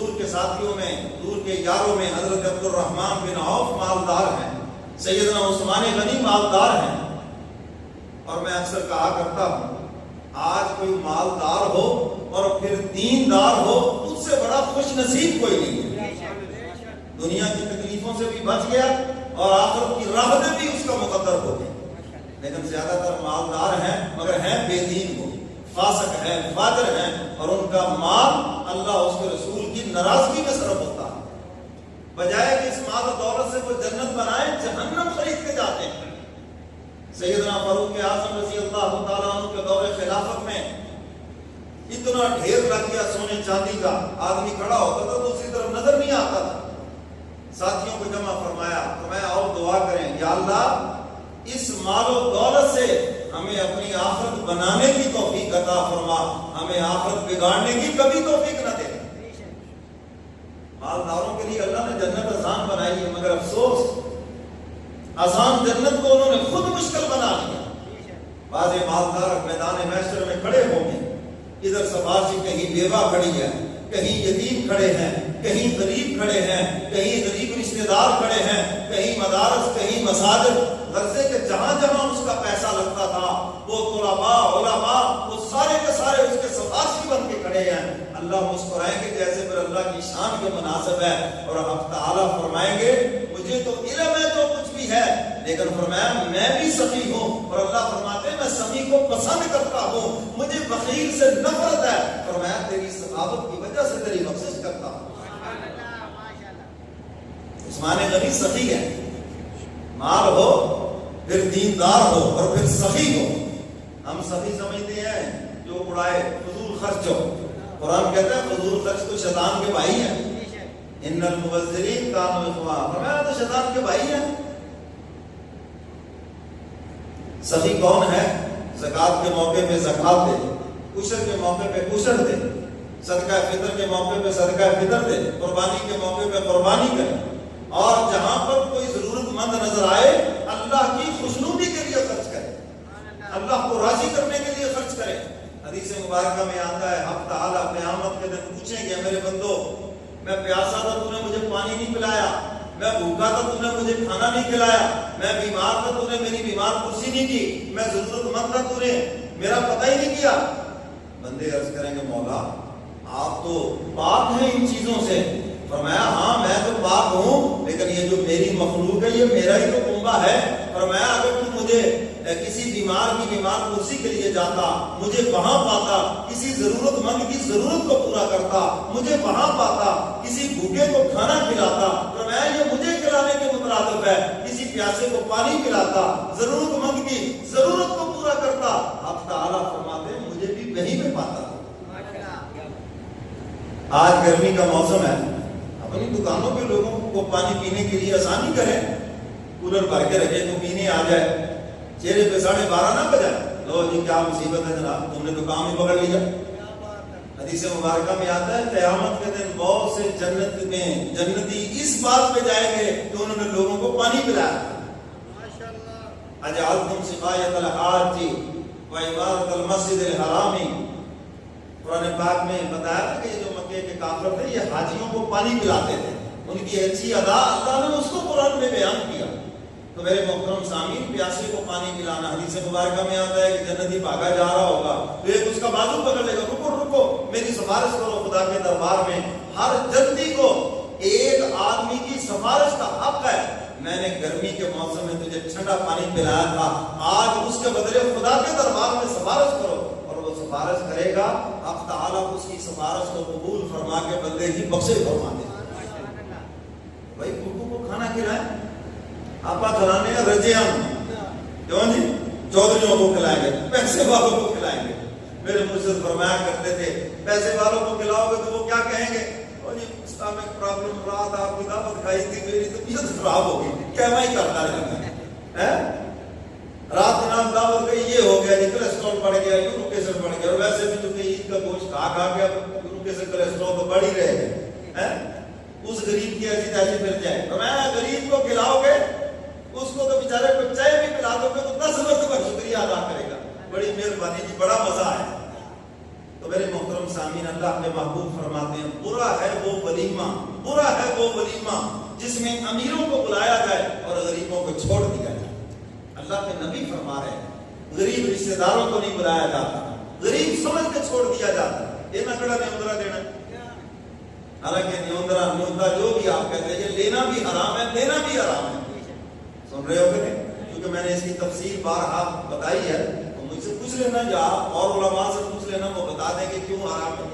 حضور کے ساتھیوں میں، حضور کے یاروں میں حضرت عبد الرحمن بن عوف مالدار ہیں، سیدنا عثمان غنی مالدار ہیں. اور میں اکثر کہا کرتا ہوں آج کوئی مالدار ہو اور پھر دیندار ہو اس سے بڑا خوش نصیب کوئی نہیں ہے. دنیا کی تکلیفوں سے بھی بچ گیا اور آخرت کی راحتیں بھی اس کا مقدر ہو گئی. لیکن زیادہ تر مالدار ہیں مگر ہیں بے دین کو، فاسق ہیں، فاجر ہیں، اور ان کا مال اللہ اس کے رسول کی ناراضگی میں صرف ہوتا ہے. بجائے کہ اس مال و دولت سے وہ جنت بنائیں، جہنم خرید کے جاتے ہیں. سیدنا فاروق اعظم رضی اللہ تعالیٰ عنہ کے دور خلافت میں اتنا ڈھیر لگ گیا سونے چاندی کا، آدمی کھڑا ہوتا تھا تو دوسری طرف نظر نہیں آتا تھا. ساتھیوں کو جمع فرمایا اور دعا کریں، یا اللہ اس مال و دولت سے ہمیں اپنی آخرت بنانے کی توفیق عطا فرما، ہمیں آخرت بگاڑنے کی کبھی توفیق نہ دے. مالداروں کے لیے اللہ نے جنت آسان بنائی ہے، مگر افسوس آسان جنت کو انہوں نے خود مشکل بنا لیا. بعض مالدار میدان محشر میں کھڑے ہوں گے، ادھر سفارشی کہیں بیوہ کھڑی ہے، کہیں یتیم کھڑے ہیں، کہیں غریب کھڑے ہیں، کہیں غریب رشتہ دار کھڑے ہیں، کہیں مدارس، کہیں مساجد. غرضے کہ جہاں جہاں اس کا پیسہ لگتا تھا وہ طلباء، علماء، وہ سارے کے سارے اس کے سفارشی بن کے کھڑے ہیں. اللہ مسکرائیں گے جیسے پر اللہ کی شان کے مناسب ہے، اور حق تعالیٰ فرمائیں گے مجھے تو علم ہے جو کچھ بھی ہے، لیکن فرمایا میں بھی سخی ہوں. اور اللہ فرماتے ہیں میں سخی کو پسند کرتا ہوں، مجھے بخیل سے نفرت ہے. فرمایا تیری سخاوت کی وجہ سے تیری بخشش کرتا ہوں. عثمان غنی سخی ہے، مال ہو پھر دیندار ہو اور پھر سخی ہو. ہم سخی سمجھتے ہیں جو اڑائے، فضول خرچ ہو. قرآن کہتا ہے فضول خرچ تو شیطان کے بھائی ہیں. ان المبذرین کانوا اخوان، فرمایا تو شیطان کے بھائی ہیں. سخی کون ہے؟ زکات کے موقع پہ زکات دے، عشر کے موقع پہ عشر دے، صدقہ فطر کے موقع پہ صدقہ فطر دے، قربانی کے موقع پہ قربانی کرے، اور جہاں پر کوئی ضرورت مند نظر آئے اللہ کی خوشنودی کے لیے خرچ کرے، اللہ کو راضی کرنے کے لیے خرچ کرے. حدیث مبارکہ میں آتا ہے حق تعالیٰ قیامت کے دن پوچھیں گے میرے بندو میں پیاسا تھا تو نے مجھے پانی نہیں پلایا، میں بھوکا تھا تو نے مجھے کھانا نہیں کھلایا، میں بیمار تھا تو نے میری بیمار کرسی نہیں کی، میں ضرورت مند تھا تو نے میرا پتہ ہی نہیں کیا. بندے عرض کریں گے مولا آپ تو پاک ہیں ان چیزوں سے. فرمایا ہاں میں تو پاک ہوں، لیکن یہ جو میری مخلوق ہے یہ میرا ہی تو کنبہ ہے. فرمایا اگر تو مجھے کسی بیمار کی بیمار کرسی کے لیے جاتا، مجھے وہاں پاتا، کسی ضرورت مند کی ضرورت کو پورا کرتا، مجھے وہاں پاتا، کسی بھوکے کو کھانا کھلاتا. فرمایا یہ مجھے کھلانے کے مترادف ہے. کسی پیاسے کو پانی پلاتا، ضرورت مند کی ضرورت کو پورا کرتا. اب تعالیٰ فرماتے ہیں مجھے بھی وہیں پہ پاتا. آج گرمی کا موسم ہے، اپنی دکانوں پہ لوگوں کو پانی پینے کے لیے آسانی کریں، کولر بھر کے رکھے تو پینے آ جائے. چہرے پہ 12:30 نہ بجائے لو جی کیا مصیبت ہے جناب تم نے تو کام ہی پکڑ لیا. حدیث مبارکہ میں آتا ہے قیامت کے دن بہت سے جنت میں جنتی اس بات پہ جائیں گے کہ انہوں نے لوگوں کو پانی پلایا. اجعلتم سقایۃ الحاج وعمارۃ المسجد الحرام. قرآن پاک میں بتایا تھا کہ یہ جو مکے کے کافر تھے یہ حاجیوں کو پانی پلاتے تھے، ان کی اچھی ادا اللہ نے اس کو قرآن میں بیان کیا. تو میرے محترم سامعین پیاسے کو پانی پلانا، حدیث مبارکہ میں آتا ہے کہ جنتی بھاگا جا رہا ہوگا تو ایک اس کا بازو پکڑ لے گا، رکو رکو میری سفارش کرو خدا کے دربار میں. ہر جنتی کو ایک آدمی کی سفارش کا حق ہے. میں نے گرمی کے موسم میں تجھے ٹھنڈا پانی پلایا تھا، آج اس کے بدلے خدا کے دربار میں سفارش کرو. اور وہ سفارش کرے گا، اب تعالیٰ اس کی سفارش کو قبول فرما کے بندے کی بخشش فرما دے. بھائی بھوکوں کو کھانا کھلائیں، آپا کھلانے ہیں رجے ہم کیوں جی چودھریوں کو کھلائیں گے، پیسے والوں کو کھلائیں گے. میرے مرشد فرمایا کرتے تھے پیسے والوں کو کھلاؤ گے تو وہ کیا کہیں گے، اور جی اسلامک پرابلم رات آپ کی دعوت کھائی تھی میری طبیعت خراب ہوگی، کہنا ہی کرتا رہتا ہے. رات جناب دعوت گئی یہ ہو گیا جی کولیسٹرول بڑھ گیا، یورک ایسڈ بڑھ گیا، اور ویسے بھی چونکہ عید کا گوشت کھا کے یورک ایسڈ کولیسٹرول تو بڑھ ہی رہے ہیں. اس غریب کی ایسی تیسی مل جائے تو میں غریب کو کھلاؤ گے اس کو تو بیچارے کو چائے بھی پلا دو گے تو 10 مرتبہ شکریہ ادا کرے گا، بڑی مہربانی جی، بڑا مزہ ہے. تو میرے محترم سامعین اللہ اپنے محبوب فرماتے ہیں برا ہے وہ ولیمہ، برا ہے وہ ولیمہ جس میں امیروں کو بلایا جائے اور غریبوں کو چھوڑ دیا جائے۔ اللہ کے نبی فرما رہے ہیں غریب رشتہ داروں کو نہیں بلایا جاتا، غریب سمجھ کے چھوڑ دیا جاتا۔ یہ نہ کڑا نیوندرا دینا، حالانکہ نیوندا جو بھی آپ کہتے ہیں یہ لینا بھی حرام ہے، دینا بھی حرام ہے۔ سن رہے ہو کہ نہیں؟ کیونکہ میں نے اس کی تفصیل بارہا بتائی ہے، تو مجھ سے پوچھ لینا یا اور علماء سے پوچھ لینا، وہ بتا دیں کہ کیوں حرام ہے۔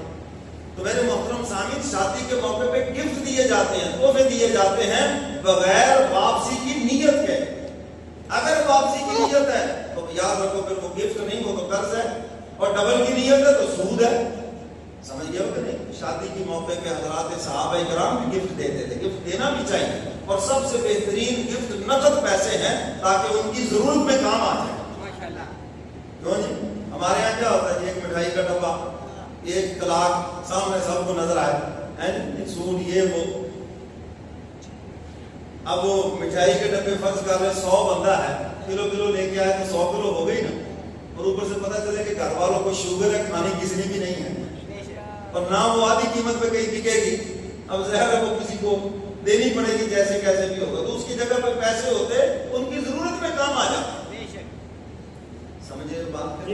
تو میرے محترم سامعین، شادی کے موقع پہ گفٹ دیے جاتے ہیں، تحفے دیے جاتے ہیں بغیر واپسی کی نیت کے۔ اگر واپسی کی نیت ہے تو یاد رکھو پھر وہ گفٹ نہیں، وہ تو قرض ہے، اور ڈبل کی نیت ہے تو سود ہے۔ سمجھ گئے ہو کہ نہیں؟ شادی کے موقع پہ حضرات صحابہ کرام بھی گفٹ دیتے تھے، گفٹ دینا بھی چاہیے، اور سب سے بہترین گفٹ نقد پیسے ہیں تاکہ ان کی ضرورت میں کام آ جائے۔ کیوں جی؟ ہمارے یہاں کیا ہوتا ہے، ایک مٹھائی کا ڈبہ، ایک طلاق سامنے سب کو نظر آئے، سود یہ وہ۔ اب وہ مٹھائی کے ڈبے فرض کر رہے 100 بندہ ہے، کلو لے کے آئے تو 100 کلو ہو گئی نا، اور اوپر سے پتہ چلے کہ گھر والوں کو شوگر ہے، کھانے کسی نے بھی نہیں ہے، اور نہ وہ آدھی قیمت پہ کہیں بکے گی، اب ظاہر ہے وہ کسی کو دینی پڑے گی جیسے کیسے بھی ہوگا، تو اس کی جگہ پہ پیسے ہوتے ان کی ضرورت میں کام آ جاتے۔ سمجھے بات؟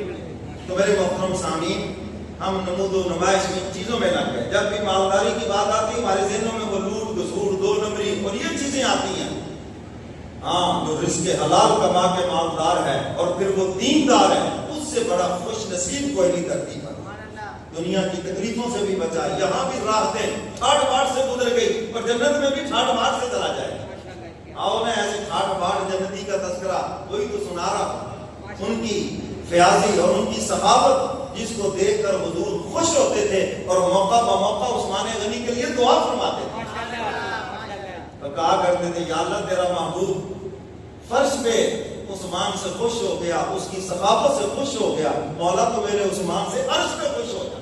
تو میرے محترم سامعین، ہم نمود و نمائش میں چیزوں میں لگ گئے۔ جب بھی مالداری کی بات آتی ہے ہمارے ذہنوں میں وہ لوٹ گسوڑ، 2 نمبری اور یہ چیزیں آتی ہیں۔ ہاں، جو رزق حلال کما کے مالدار ہے اور پھر وہ دیندار ہے، اس سے بڑا خوش نصیب کوئی نہیں دھرتی پر۔ دنیا کی تکلیفوں سے بھی بچا، یہاں بھی راحتیں ٹھاٹ باٹ سے گزر گئی، اور جنت میں بھی ٹھاٹ باٹ سے چلا جائے گا۔ آؤ نا ایسے ٹھاٹ باٹ جنتی کا تذکرہ وہی تو سنا رہا، ان کی فیاضی اور ان کی سخاوت جس کو دیکھ کر حضور خوش ہوتے تھے اور موقع بموقع عثمان غنی کے لیے دعا فرماتے تھے، تو کہا کرتے تھے یا اللہ تیرا محبوب فرش پہ عثمان سے خوش ہو گیا، اس کی سخاوت سے خوش ہو گیا، مولا تو میرے عثمان سے عرش پہ خوش ہو گیا۔